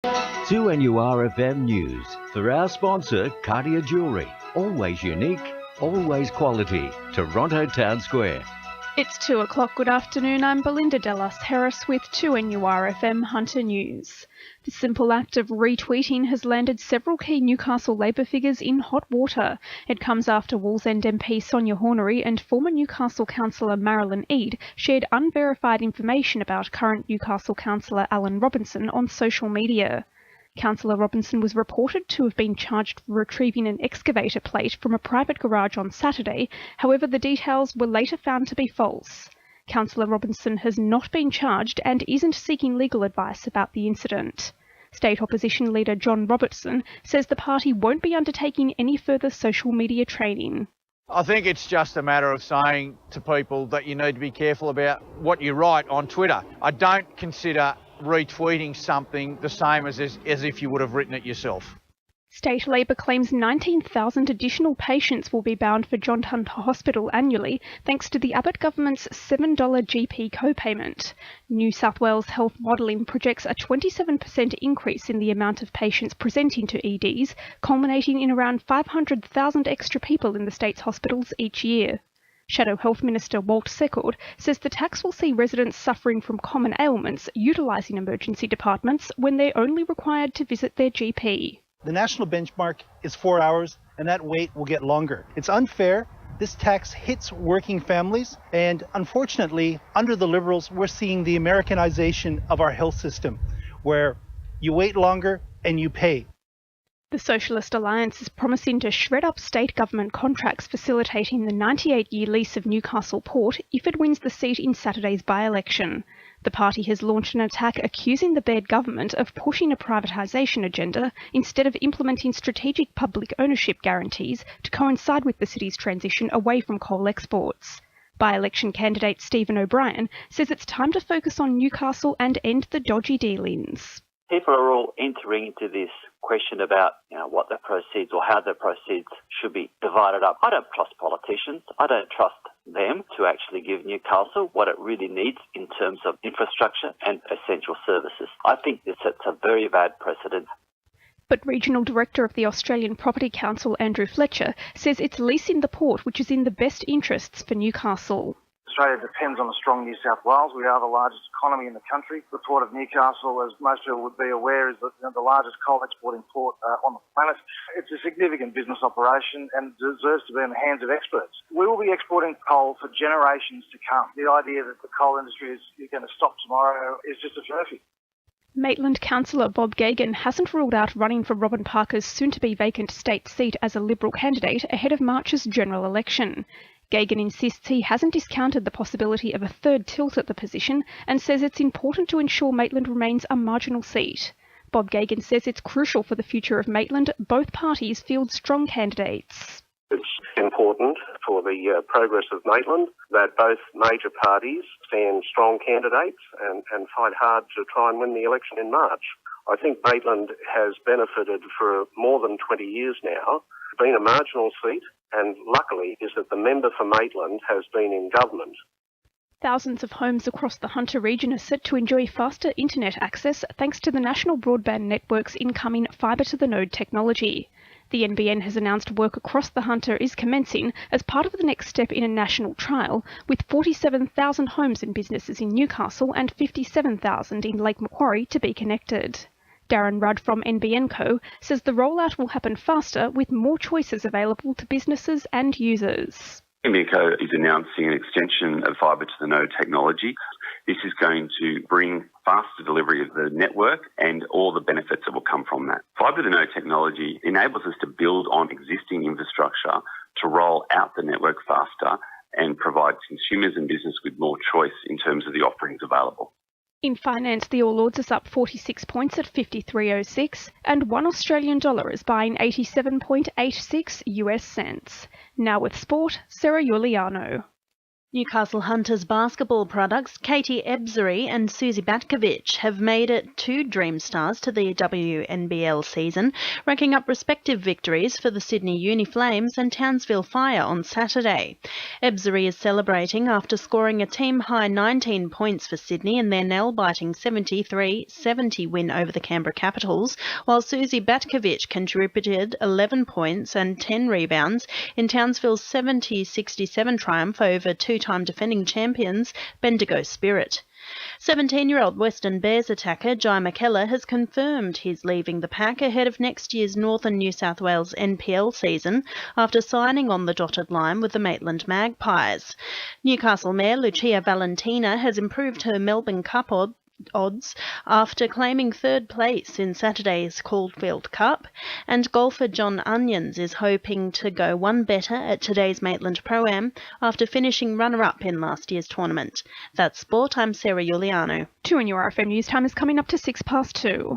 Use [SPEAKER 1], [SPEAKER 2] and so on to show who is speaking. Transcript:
[SPEAKER 1] 2NURFM News for our sponsor, Cartier Jewellery. Always unique, always quality. Toronto Town Square.
[SPEAKER 2] It's 2 o'clock. Good afternoon. I'm Belinda De Lasheras with 2NURFM Hunter News. The simple act of retweeting has landed several key Newcastle Labor figures in hot water. It comes after Wallsend MP Sonia Hornery and former Newcastle councillor Marilyn Eade shared unverified information about current Newcastle councillor Alan Robinson on social media. Councillor Robinson was reported to have been charged for retrieving an excavator plate from a private garage on Saturday. However, the details were later found to be false. Councillor Robinson has not been charged and isn't seeking legal advice about the incident. State Opposition Leader John Robertson says the party won't be undertaking any further social media training.
[SPEAKER 3] I think it's just a matter of saying to people that you need to be careful about what you write on Twitter. I don't consider retweeting something the same as if you would have written it yourself.
[SPEAKER 2] State Labor claims 19,000 additional patients will be bound for John Hunter Hospital annually thanks to the Abbott government's $7 GP co-payment. New South Wales Health Modelling projects a 27% increase in the amount of patients presenting to EDs, culminating in around 500,000 extra people in the state's hospitals each year. Shadow Health Minister Walt Secord says the tax will see residents suffering from common ailments utilising emergency departments when they're only required to visit their GP.
[SPEAKER 4] The national benchmark is 4 hours, and that wait will get longer. It's unfair. This tax hits working families, and unfortunately, under the Liberals, we're seeing the Americanization of our health system, where you wait longer and you pay.
[SPEAKER 2] The Socialist Alliance is promising to shred up state government contracts facilitating the 98-year lease of Newcastle Port if it wins the seat in Saturday's by-election. The party has launched an attack accusing the Baird government of pushing a privatisation agenda instead of implementing strategic public ownership guarantees to coincide with the city's transition away from coal exports. By-election candidate Stephen O'Brien says it's time to focus on Newcastle and end the dodgy dealings.
[SPEAKER 5] People are all entering into this question about what the proceeds or how the proceeds should be divided up. I don't trust politicians. I don't trust them to actually give Newcastle what it really needs in terms of infrastructure and essential services. I think this sets a very bad precedent.
[SPEAKER 2] But Regional Director of the Australian Property Council, Andrew Fletcher, says it's leasing the port which is in the best interests for Newcastle.
[SPEAKER 6] Australia depends on a strong New South Wales. We are the largest economy in the country. The Port of Newcastle, as most people would be aware, is the largest coal exporting port on the planet. It's a significant business operation and deserves to be in the hands of experts. We will be exporting coal for generations to come. The idea that the coal industry is going to stop tomorrow is just a furphy.
[SPEAKER 2] Maitland councillor Bob Gagan hasn't ruled out running for Robin Parker's soon-to-be vacant state seat as a Liberal candidate ahead of March's general election. Gagan insists he hasn't discounted the possibility of a third tilt at the position and says it's important to ensure Maitland remains a marginal seat. Bob Gagan says it's crucial for the future of Maitland both parties field strong candidates.
[SPEAKER 7] It's important for the progress of Maitland that both major parties stand strong candidates and fight hard to try and win the election in March. I think Maitland has benefited for more than 20 years now, been a marginal seat, and luckily is that the member for Maitland has been in government.
[SPEAKER 2] Thousands of homes across the Hunter region are set to enjoy faster internet access thanks to the National Broadband Network's incoming fibre-to-the-node technology. The NBN has announced work across the Hunter is commencing as part of the next step in a national trial, with 47,000 homes and businesses in Newcastle and 57,000 in Lake Macquarie to be connected. Darren Rudd from NBN Co says the rollout will happen faster with more choices available to businesses and users.
[SPEAKER 8] NBN Co is announcing an extension of fibre-to-the-node technology. This is going to bring faster delivery of the network and all the benefits that will come from that. Fibre-to-the-node technology enables us to build on existing infrastructure to roll out the network faster and provide consumers and business with more choice in terms of the offerings available.
[SPEAKER 2] In finance, the All Ords is up 46 points at 53.06 and $1 Australian is buying 87.86 US cents. Now with sport, Sarah Giuliano.
[SPEAKER 9] Newcastle Hunters basketball products Katie Ebzery and Susie Batkovic have made it 2 Dream Stars to the WNBL season, racking up respective victories for the Sydney Uni Flames and Townsville Fire on Saturday. Ebzery is celebrating after scoring a team-high 19 points for Sydney in their nail-biting 73-70 win over the Canberra Capitals, while Susie Batkovic contributed 11 points and 10 rebounds in Townsville's 70-67 triumph over two-time defending champions Bendigo Spirit. 17-year-old Western Bears attacker Jai McKellar has confirmed he's leaving the pack ahead of next year's Northern New South Wales NPL season after signing on the dotted line with the Maitland Magpies. Newcastle Mayor Lucia Valentina has improved her Melbourne Cup odds after claiming 3rd place in Saturday's Caulfield Cup, and golfer John Onions is hoping to go one better at today's Maitland Pro-Am after finishing runner-up in last year's tournament. That's sport. I'm Sarah Giuliano.
[SPEAKER 2] 2 in your RFM News Time is coming up to 2:06.